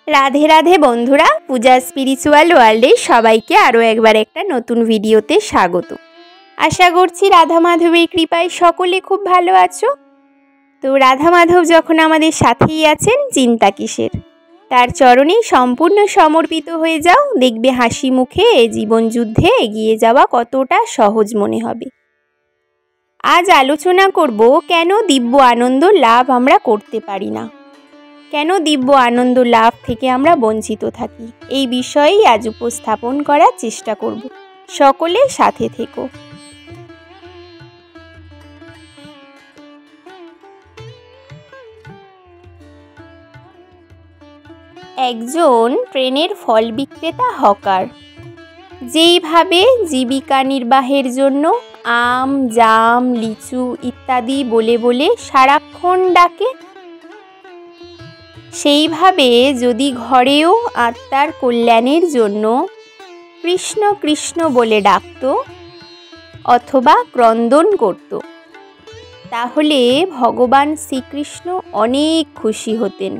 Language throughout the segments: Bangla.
राधे राधे बंधुरा पूजा स्पिरिचुअल वर्ल्डे सबाइके आरो एकबार एक नतून भिडियोते स्वागत। आशा करछि राधा माधवेर कृपाय सकले खूब भालो आछो। तो राधा माधव जखन आमादेर साथेई आछेन चिंता किसेर, तार चरणे सम्पूर्ण समर्पित हये जाओ, देखबे हासि मुखे ए जीवन युद्धे एगिये जावा कतटा सहज मने हबे। आज आलोचना करब केन दिव्य आनंद लाभ आमरा करते पारि ना, केन दिव्य आनंद लाभ थेके आमरा वंचित थाकी, এই বিষয়েই আজ উপস্থাপন করার চেষ্টা করব। সকলে সাথে থেকো। একজন ট্রেনের ফল বিক্রেতা হকার যেইভাবে জীবিকা নির্বাহের জন্য আম, জাম, লিচু ইত্যাদি বলে বলে সারাক্ষণ ডাকে, সেইভাবে যদি ঘরেও আত্মার কল্যাণের জন্য কৃষ্ণ কৃষ্ণ বলে ডাকত অথবা ক্রন্দন করত, তাহলে ভগবান শ্রীকৃষ্ণ অনেক খুশি হতেন।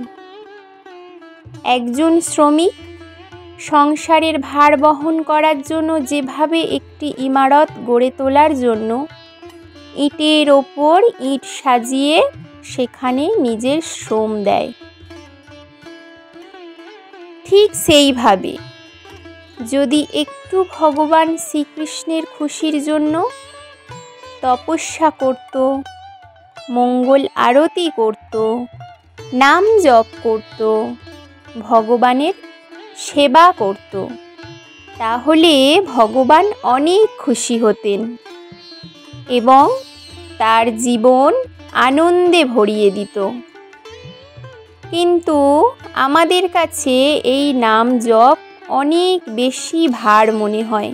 একজন শ্রমিক সংসারের ভার বহন করার জন্য যেভাবে একটি ইমারত গড়ে তোলার জন্য ইটের ওপর ইট সাজিয়ে সেখানে নিজের শ্রম দেয়, ঠিক সেইভাবে যদি একটু ভগবান শ্রীকৃষ্ণের খুশির জন্য তপস্যা করত, মঙ্গল আরতি করত, নাম জপ করত, ভগবানের সেবা করত, তাহলে ভগবান অনেক খুশি হতেন এবং তার জীবন আনন্দে ভরিয়ে দিত। কিন্তু আমাদের কাছে এই নাম জপ অনেক বেশি ভার মনে হয়,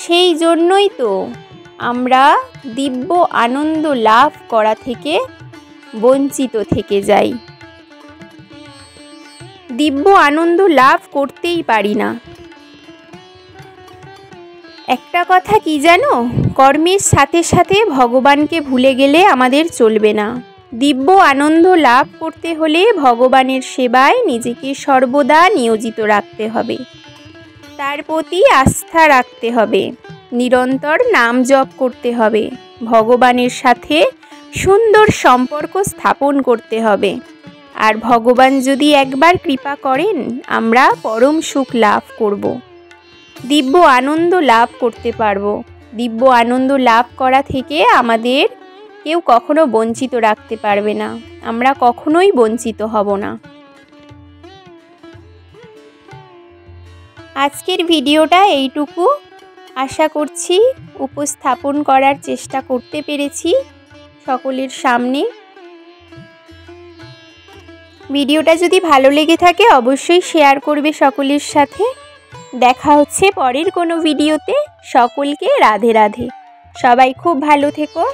সেই জন্যই তো আমরা দিব্য আনন্দ লাভ করা থেকে বঞ্চিত থেকে যাই, দিব্য আনন্দ লাভ করতেই পারি না। একটা কথা কি জানো, কর্মের সাথে সাথে ভগবানকে ভুলে গেলে আমাদের চলবে না। দিব্য আনন্দ লাভ করতে হলে ভগবানের সেবায় নিজেকে সর্বদা নিয়োজিত রাখতে হবে, তার প্রতি আস্থা রাখতে হবে, নিরন্তর নাম জপ করতে হবে, ভগবানের সাথে সুন্দর সম্পর্ক স্থাপন করতে হবে। আর ভগবান যদি একবার কৃপা করেন আমরা পরম সুখ লাভ করব, দিব্য আনন্দ লাভ করতে পারব। দিব্য আনন্দ লাভ করা থেকে আমাদের কেউ কখনো বঞ্চিত রাখতে পারবে না, আমরা কখনোই বঞ্চিত হব না। আজকের ভিডিওটা এইটুকু, আশা করছি উপস্থাপন করার চেষ্টা করতে পেরেছি সকলের সামনে। ভিডিওটা যদি ভালো লেগে থাকে অবশ্যই শেয়ার করবে সকলের সাথে। দেখা হচ্ছে পরের কোনো ভিডিওতে। সকলকে রাধে রাধে। সবাই খুব ভালো থেকো।